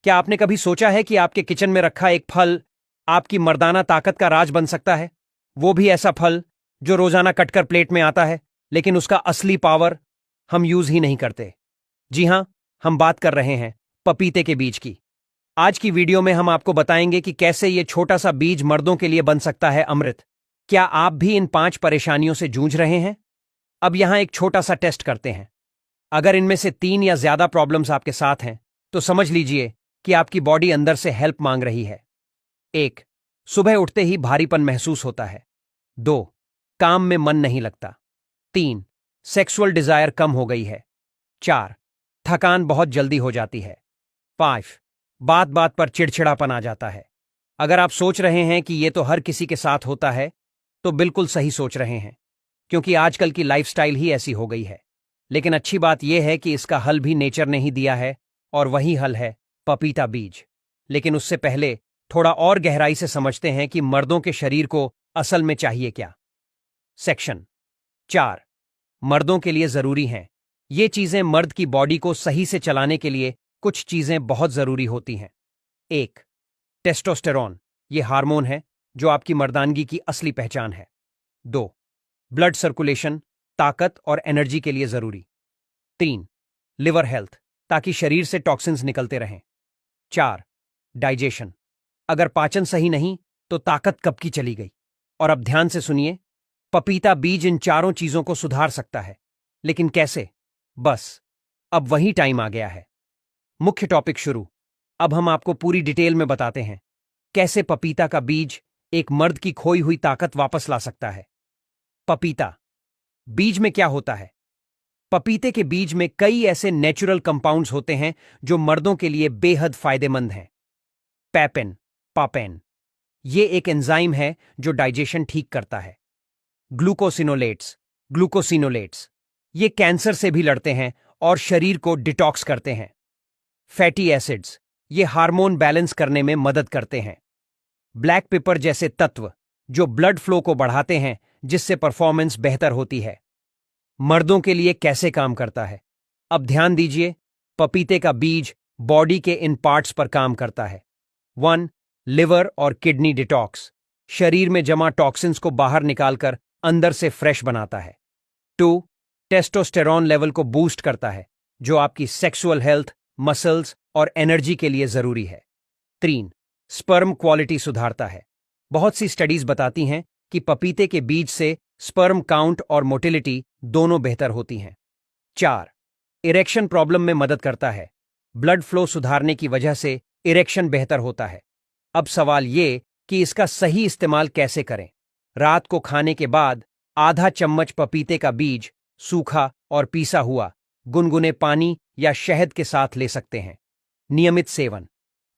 क्या आपने कभी सोचा है कि आपके किचन में रखा एक फल आपकी मर्दाना ताकत का राज बन सकता है? वो भी ऐसा फल जो रोजाना कटकर प्लेट में आता है, लेकिन उसका असली पावर हम यूज ही नहीं करते। जी हां, हम बात कर रहे हैं पपीते के बीज की। आज की वीडियो में हम आपको बताएंगे कि कैसे ये छोटा सा बीज मर्दों के लिए बन सकता है अमृत। क्या आप भी इन 5 परेशानियों से जूझ रहे हैं? अब यहां एक छोटा सा टेस्ट करते हैं। अगर इनमें से 3 या ज्यादा प्रॉब्लम्स आपके साथ हैं, तो समझ लीजिए कि आपकी बॉडी अंदर से हेल्प मांग रही है। 1. सुबह उठते ही भारीपन महसूस होता है। 2. काम में मन नहीं लगता। 3. सेक्सुअल डिजायर कम हो गई है। 4. थकान बहुत जल्दी हो जाती है। 5. बात बात पर चिड़चिड़ापन आ जाता है। अगर आप सोच रहे हैं कि यह तो हर किसी के साथ होता है, तो बिल्कुल सही सोच रहे हैं, क्योंकि आजकल की लाइफस्टाइल ही ऐसी हो गई है। लेकिन अच्छी बात यह है कि इसका हल भी नेचर ने ही दिया है, और वही हल है पपीता बीज। लेकिन उससे पहले थोड़ा और गहराई से समझते हैं कि मर्दों के शरीर को असल में चाहिए क्या। सेक्शन 4. मर्दों के लिए जरूरी हैं। ये चीजें मर्द की बॉडी को सही से चलाने के लिए कुछ चीजें बहुत जरूरी होती हैं। 1. टेस्टोस्टेरोन, ये हार्मोन है जो आपकी मर्दानगी की असली पहचान है। 2. ब्लड सर्कुलेशन, ताकत और एनर्जी के लिए जरूरी। 3. लिवर हेल्थ, ताकि शरीर से टॉक्सिन्स निकलते रहें। 4. डाइजेशन, अगर पाचन सही नहीं तो ताकत कब की चली गई। और अब ध्यान से सुनिए, पपीता बीज इन चारों चीजों को सुधार सकता है। लेकिन कैसे? बस अब वही टाइम आ गया है। मुख्य टॉपिक शुरू। अब हम आपको पूरी डिटेल में बताते हैं कैसे पपीता का बीज एक मर्द की खोई हुई ताकत वापस ला सकता है। पपीता बीज में क्या होता है? पपीते के बीज में कई ऐसे नेचुरल कंपाउंड्स होते हैं जो मर्दों के लिए बेहद फायदेमंद हैं। पैपेन, पापेन, ये एक एंजाइम है जो डाइजेशन ठीक करता है। ग्लूकोसिनोलेट्स, ग्लूकोसिनोलेट्स, ये कैंसर से भी लड़ते हैं और शरीर को डिटॉक्स करते हैं। फैटी एसिड्स, ये हार्मोन बैलेंस करने में मदद करते हैं। ब्लैक पेपर जैसे तत्व जो ब्लड फ्लो को बढ़ाते हैं, जिससे परफॉर्मेंस बेहतर होती है। मर्दों के लिए कैसे काम करता है? अब ध्यान दीजिए, पपीते का बीज बॉडी के इन पार्ट्स पर काम करता है। 1. लिवर और किडनी डिटॉक्स, शरीर में जमा टॉक्सिन्स को बाहर निकालकर अंदर से फ्रेश बनाता है। 2. टेस्टोस्टेरोन लेवल को बूस्ट करता है, जो आपकी सेक्सुअल हेल्थ, मसल्स और एनर्जी के लिए जरूरी है। 3. स्पर्म क्वालिटी सुधारता है। बहुत सी स्टडीज बताती हैं कि पपीते के बीज से स्पर्म काउंट और मोटिलिटी दोनों बेहतर होती हैं। 4. इरेक्शन प्रॉब्लम में मदद करता है। ब्लड फ्लो सुधारने की वजह से इरेक्शन बेहतर होता है। अब सवाल ये कि इसका सही इस्तेमाल कैसे करें। रात को खाने के बाद आधा चम्मच पपीते का बीज सूखा और पीसा हुआ गुनगुने पानी या शहद के साथ ले सकते हैं। नियमित सेवन,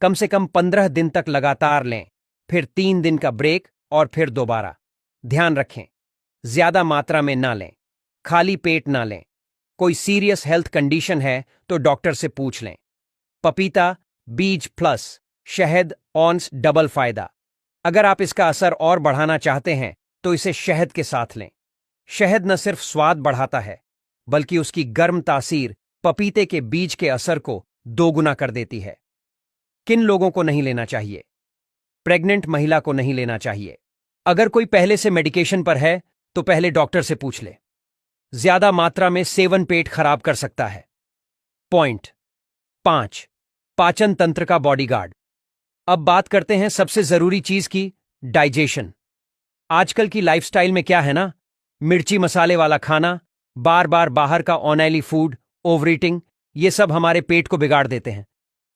कम से कम 15 दिन तक लगातार लें, फिर 3 दिन का ब्रेक और फिर दोबारा। ध्यान रखें, ज्यादा मात्रा में ना लें, खाली पेट ना लें। कोई सीरियस हेल्थ कंडीशन है तो डॉक्टर से पूछ लें। पपीता बीज प्लस शहद ऑन्स डबल फायदा। अगर आप इसका असर और बढ़ाना चाहते हैं तो इसे शहद के साथ लें। शहद न सिर्फ स्वाद बढ़ाता है, बल्कि उसकी गर्म तासीर पपीते के बीज के असर को दोगुना कर देती है। किन लोगों को नहीं लेना चाहिए? प्रेग्नेंट महिला को नहीं लेना चाहिए। अगर कोई पहले से मेडिकेशन पर है तो पहले डॉक्टर से पूछ ले। ज्यादा मात्रा में सेवन पेट खराब कर सकता है। पॉइंट 5. पाचन तंत्र का बॉडीगार्ड। अब बात करते हैं सबसे जरूरी चीज की, डाइजेशन। आजकल की लाइफस्टाइल में क्या है ना, मिर्ची मसाले वाला खाना, बार बार बाहर का ऑयली फूड, ओवर ईटिंग, ये सब हमारे पेट को बिगाड़ देते हैं।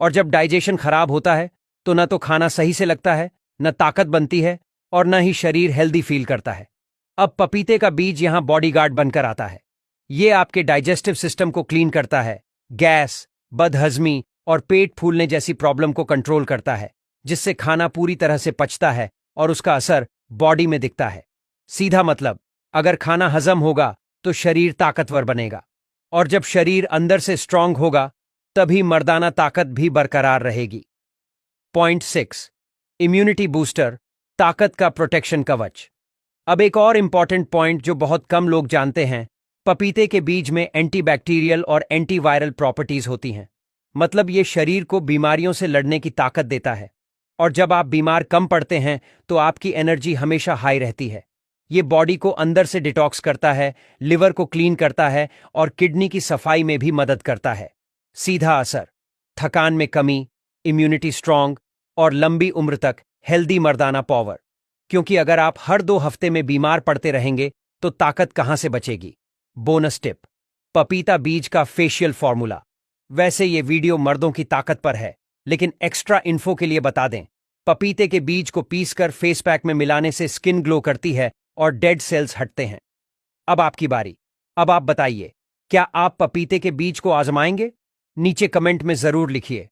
और जब डाइजेशन खराब होता है तो न तो खाना सही से लगता है, न ताकत बनती है, और न ही शरीर हेल्दी फील करता है। अब पपीते का बीज यहां बॉडीगार्ड बनकर आता है। ये आपके डाइजेस्टिव सिस्टम को क्लीन करता है, गैस, बदहजमी और पेट फूलने जैसी प्रॉब्लम को कंट्रोल करता है, जिससे खाना पूरी तरह से पचता है और उसका असर बॉडी में दिखता है। सीधा मतलब, अगर खाना हजम होगा तो शरीर ताकतवर बनेगा, और जब शरीर अंदर से स्ट्रांग होगा तभी मर्दाना ताकत भी बरकरार रहेगी। पॉइंट 6. इम्यूनिटी बूस्टर, ताकत का प्रोटेक्शन कवच। अब एक और इंपॉर्टेंट पॉइंट जो बहुत कम लोग जानते हैं, पपीते के बीज में एंटीबैक्टीरियल और एंटीवायरल प्रॉपर्टीज होती हैं। मतलब ये शरीर को बीमारियों से लड़ने की ताकत देता है। और जब आप बीमार कम पड़ते हैं तो आपकी एनर्जी हमेशा हाई रहती है। ये बॉडी को अंदर से डिटॉक्स करता है, लिवर को क्लीन करता है और किडनी की सफाई में भी मदद करता है। सीधा असर, थकान में कमी, इम्यूनिटी स्ट्रांग और लंबी उम्र तक हेल्दी मर्दाना पावर। क्योंकि अगर आप हर 2 हफ्ते में बीमार पड़ते रहेंगे तो ताकत कहां से बचेगी। बोनस टिप, पपीता बीज का फेशियल फॉर्मूला। वैसे ये वीडियो मर्दों की ताकत पर है, लेकिन एक्स्ट्रा इन्फो के लिए बता दें, पपीते के बीज को पीसकर फेस पैक में मिलाने से स्किन ग्लो करती है और डेड सेल्स हटते हैं। अब आपकी बारी। अब आप बताइए, क्या आप पपीते के बीज को आजमाएंगे? नीचे कमेंट में जरूर लिखिए।